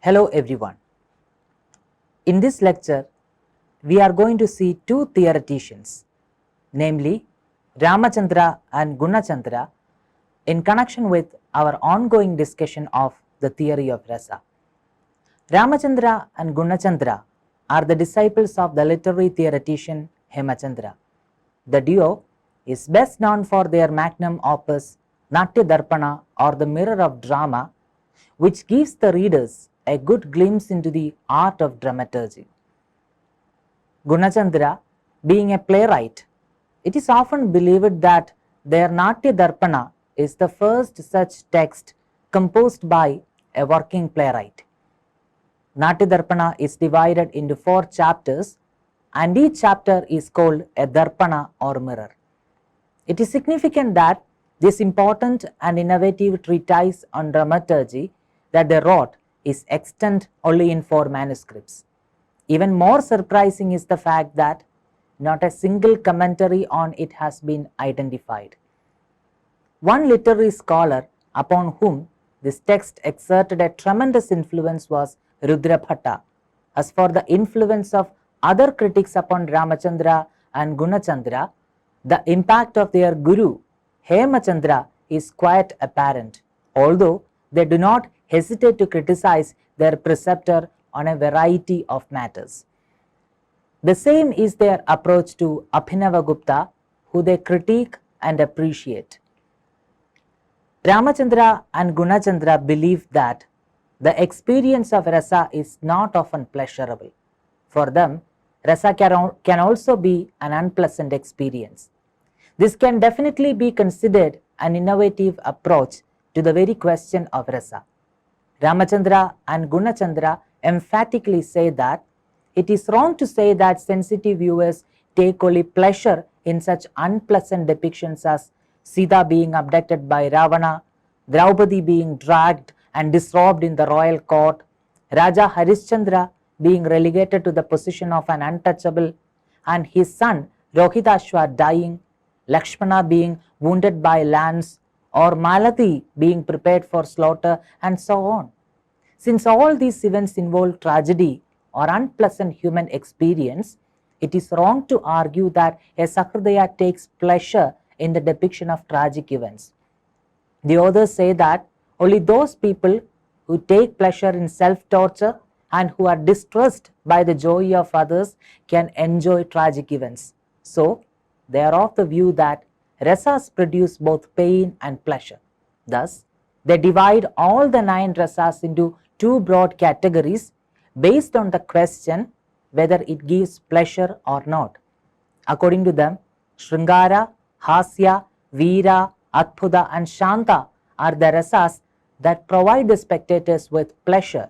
Hello everyone. In this lecture, we are going to see two theoreticians, namely Rāmacandra and Guṇacandra, in connection with our ongoing discussion of the theory of Rasa. Rāmacandra and Guṇacandra are the disciples of the literary theoretician Hemachandra. The duo is best known for their magnum opus Natya-darpana, or the mirror of drama, which gives the readers a good glimpse into the art of dramaturgy. Guṇacandra, being a playwright, it is often believed that their Natya-darpana is the first such text composed by a working playwright. Natya-darpana is divided into 4 chapters, and each chapter is called a darpana or mirror. It is significant that this important and innovative treatise on dramaturgy that they wrote is extant only in 4 manuscripts. Even more surprising is the fact that not a single commentary on it has been identified. One literary scholar upon whom this text exerted a tremendous influence was Rudrabhatta. As for the influence of other critics upon Rāmacandra and Guṇacandra, the impact of their guru Hemachandra is quite apparent, although they do not hesitate to criticize their preceptor on a variety of matters. The same is their approach to Abhinavagupta, who they critique and appreciate. Rāmacandra and Guṇacandra believe that the experience of Rasa is not often pleasurable. For them, Rasa can also be an unpleasant experience. This can definitely be considered an innovative approach to the very question of Rasa. Rāmacandra and Guṇacandra emphatically say that it is wrong to say that sensitive viewers take only pleasure in such unpleasant depictions as Sita being abducted by Ravana, Draupadi being dragged and disrobed in the royal court, Raja Harishchandra being relegated to the position of an untouchable, and his son Rohitashva dying, Lakshmana being wounded by lance, or Malati being prepared for slaughter, and so on. Since all these events involve tragedy or unpleasant human experience, it is wrong to argue that a Sahridaya takes pleasure in the depiction of tragic events. The authors say that only those people who take pleasure in self-torture and who are distressed by the joy of others can enjoy tragic events. So, they are of the view that rasas produce both pain and pleasure. Thus, they divide all the 9 rasas into 2 broad categories based on the question whether it gives pleasure or not. According to them, Sringara, Hasya, Veera, Adbhuta and Shanta are the rasas that provide the spectators with pleasure,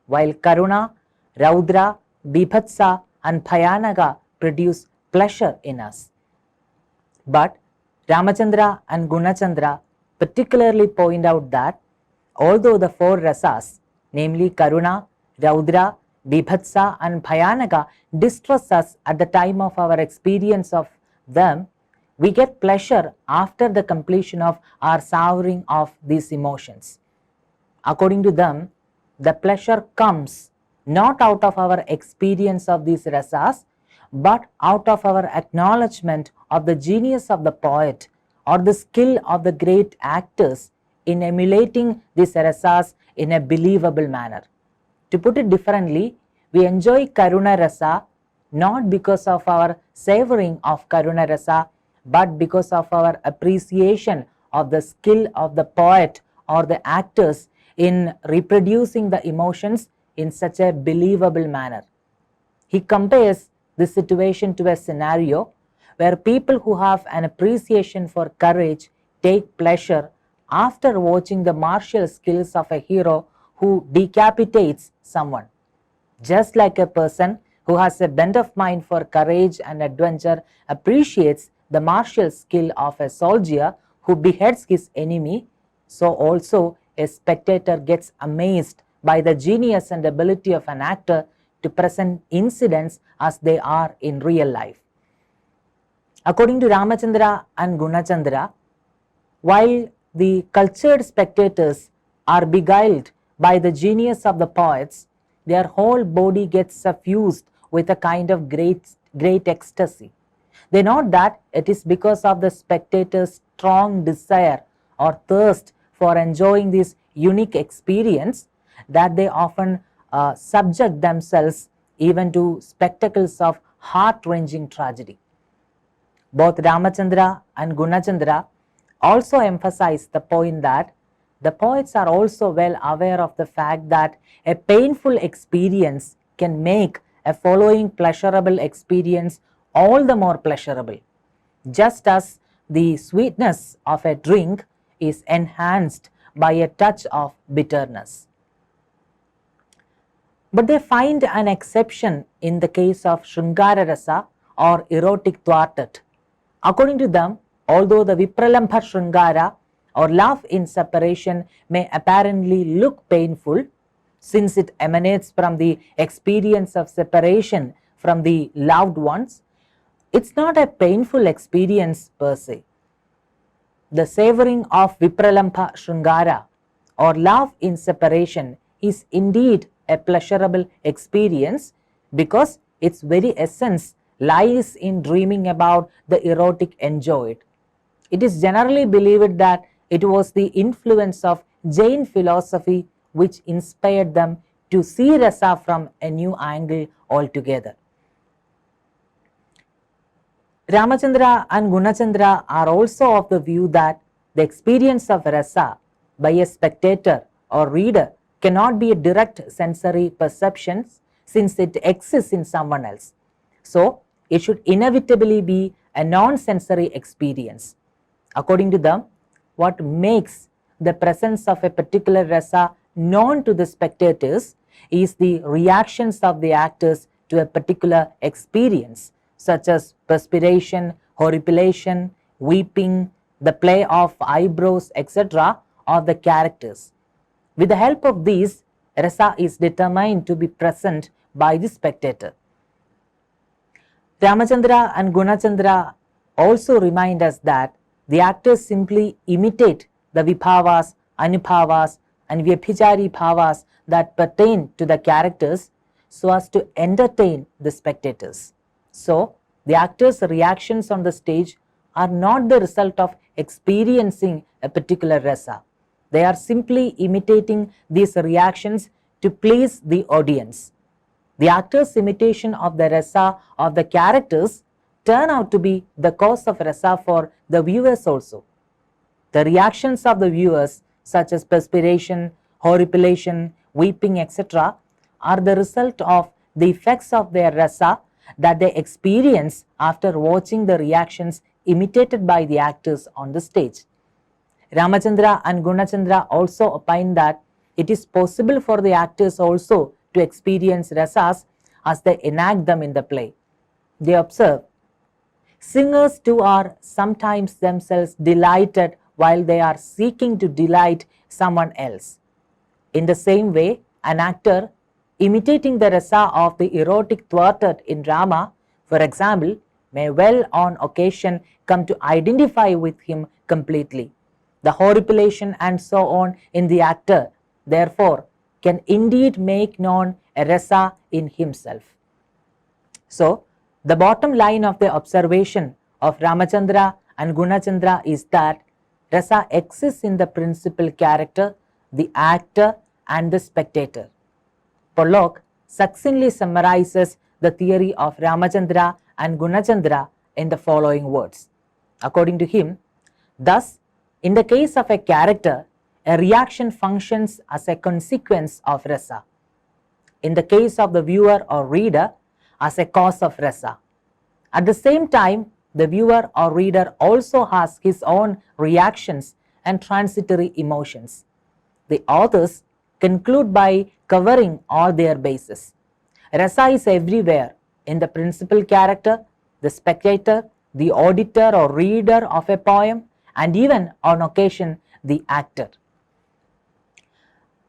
while Karuna, Raudra, Bibhatsa and Bhayanaka produce pleasure in us. But Rāmacandra and Guṇacandra particularly point out that although the 4 rasas, namely Karuna, Raudra, Bibhatsa and Bhayanaka, distress us at the time of our experience of them, we get pleasure after the completion of our savoring of these emotions. According to them, the pleasure comes not out of our experience of these rasas, but out of our acknowledgement of the genius of the poet or the skill of the great actors in emulating these rasas in a believable manner. To put it differently, we enjoy Karuna Rasa not because of our savoring of Karuna Rasa, but because of our appreciation of the skill of the poet or the actors in reproducing the emotions in such a believable manner. He compares this situation to a scenario where people who have an appreciation for courage take pleasure after watching the martial skills of a hero who decapitates someone. Just like a person who has a bent of mind for courage and adventure appreciates the martial skill of a soldier who beheads his enemy, so also a spectator gets amazed by the genius and ability of an actor to present incidents as they are in real life. According to Rāmacandra and Guṇacandra, while the cultured spectators are beguiled by the genius of the poets, their whole body gets suffused with a kind of great ecstasy. They note that it is because of the spectator's strong desire or thirst for enjoying this unique experience that they often subject themselves even to spectacles of heart-wrenching tragedy. Both Rāmacandra and Guṇacandra also emphasize the point that the poets are also well aware of the fact that a painful experience can make a following pleasurable experience all the more pleasurable, just as the sweetness of a drink is enhanced by a touch of bitterness. But they find an exception in the case of Shrungara Rasa or erotic quartet. According to them, although the Vipralambha Shrungara or love in separation may apparently look painful, since it emanates from the experience of separation from the loved ones, it's not a painful experience per se. The savoring of Vipralambha Shrungara or love in separation is indeed a pleasurable experience because its very essence lies in dreaming about the erotic enjoyed. It is generally believed that it was the influence of Jain philosophy which inspired them to see Rasa from a new angle altogether. Rāmacandra and Guṇacandra are also of the view that the experience of Rasa by a spectator or reader cannot be a direct sensory perception since it exists in someone else. So, it should inevitably be a non-sensory experience. According to them, what makes the presence of a particular Rasa known to the spectators is the reactions of the actors to a particular experience, such as perspiration, horripilation, weeping, the play of eyebrows, etc. of the characters. With the help of these, Rasa is determined to be present by the spectator. Rāmacandra and Guṇacandra also remind us that the actors simply imitate the vibhavas, anubhavas and vyabhichari bhavas that pertain to the characters so as to entertain the spectators. So, the actors' reactions on the stage are not the result of experiencing a particular rasa. They are simply imitating these reactions to please the audience. The actors' imitation of the rasa of the characters turn out to be the cause of rasa for the viewers also. The reactions of the viewers, such as perspiration, horripilation, weeping, etc., are the result of the effects of their rasa that they experience after watching the reactions imitated by the actors on the stage. Rāmacandra and Guṇacandra also opine that it is possible for the actors also to experience rasas as they enact them in the play. They observe, singers too are sometimes themselves delighted while they are seeking to delight someone else. In the same way, an actor imitating the rasa of the erotic quartet in drama, for example, may well on occasion come to identify with him completely. The horripilation and so on in the actor, therefore, can indeed make known a rasa in himself. So, the bottom line of the observation of Rāmacandra and Guṇacandra is that rasa exists in the principal character, the actor and the spectator. Pollock succinctly summarizes the theory of Rāmacandra and Guṇacandra in the following words. According to him, thus, in the case of a character, a reaction functions as a consequence of rasa. In the case of the viewer or reader, as a cause of rasa. At the same time, the viewer or reader also has his own reactions and transitory emotions. The authors conclude by covering all their bases. Rasa is everywhere in the principal character, the spectator, the auditor or reader of a poem, and even on occasion the actor.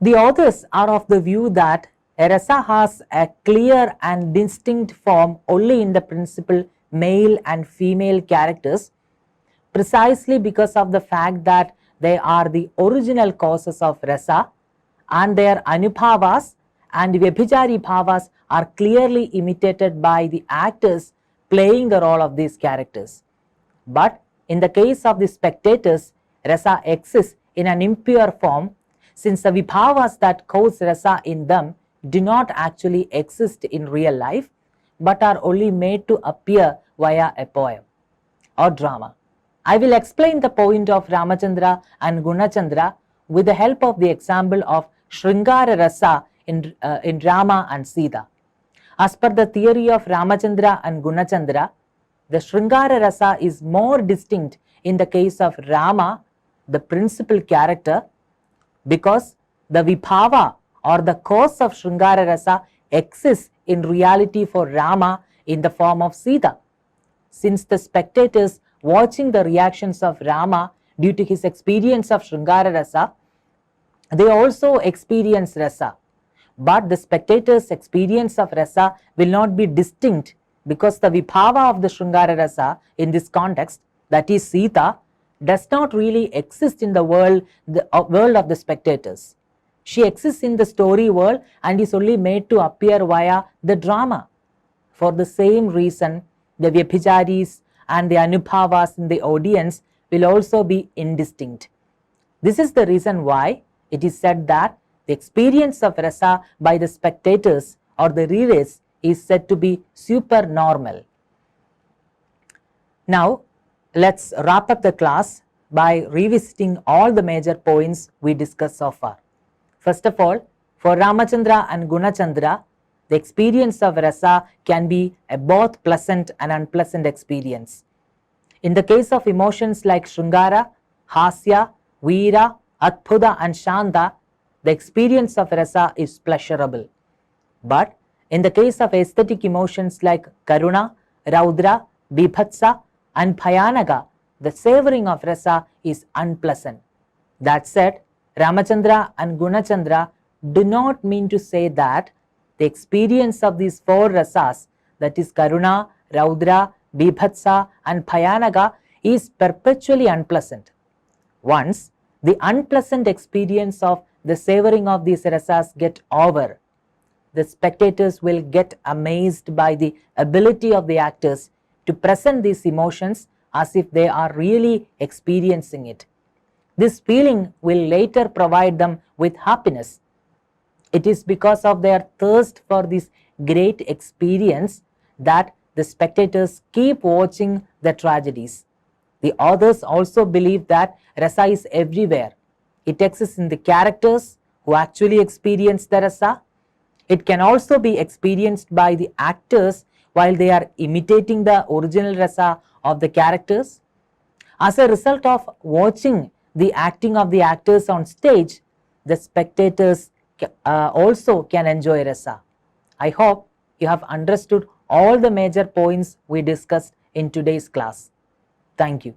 The authors are of the view that a rasa has a clear and distinct form only in the principal male and female characters, precisely because of the fact that they are the original causes of rasa and their anubhavas and vyabhichari bhavas are clearly imitated by the actors playing the role of these characters. But in the case of the spectators, rasa exists in an impure form, since the vibhavas that cause rasa in them do not actually exist in real life, but are only made to appear via a poem or drama. I will explain the point of Rāmacandra and Guṇacandra with the help of the example of Sringara Rasa in Rama and Sita. As per the theory of Rāmacandra and Guṇacandra, the Sringara Rasa is more distinct in the case of Rama, the principal character, because the vibhava or the cause of Sringara Rasa exists in reality for Rama in the form of Sita. Since the spectators watching the reactions of Rama due to his experience of Sringara Rasa, they also experience rasa. But the spectator's experience of rasa will not be distinct, because the vibhava of the Sringara Rasa in this context, that is Sita, does not really exist in the world of the spectators. She exists in the story world and is only made to appear via the drama. For the same reason, the vyabhicharis and the anubhavas in the audience will also be indistinct. This is the reason why it is said that the experience of rasa by the spectators or the readers is said to be supernormal. Now, let's wrap up the class by revisiting all the major points we discussed so far. First of all, for Rāmacandra and Guṇacandra, the experience of rasa can be a both pleasant and unpleasant experience. In the case of emotions like Sringara, Hasya, Veera, Adbhuta and Shanta, the experience of rasa is pleasurable. But in the case of aesthetic emotions like Karuna, Raudra, Bibhatsa and Bhayanaka, the savoring of rasa is unpleasant. That said, Rāmacandra and Guṇacandra do not mean to say that the experience of these four rasas, that is Karuna, Raudra, Bibhatsa and Bhayanaka, is perpetually unpleasant. Once the unpleasant experience of the savoring of these rasas get over, the spectators will get amazed by the ability of the actors to present these emotions as if they are really experiencing it. This feeling will later provide them with happiness. It is because of their thirst for this great experience that the spectators keep watching the tragedies. The authors also believe that rasa is everywhere. It exists in the characters who actually experience the rasa. It can also be experienced by the actors while they are imitating the original rasa of the characters. As a result of watching the acting of the actors on stage, the spectators also can enjoy rasa. I hope you have understood all the major points we discussed in today's class. Thank you.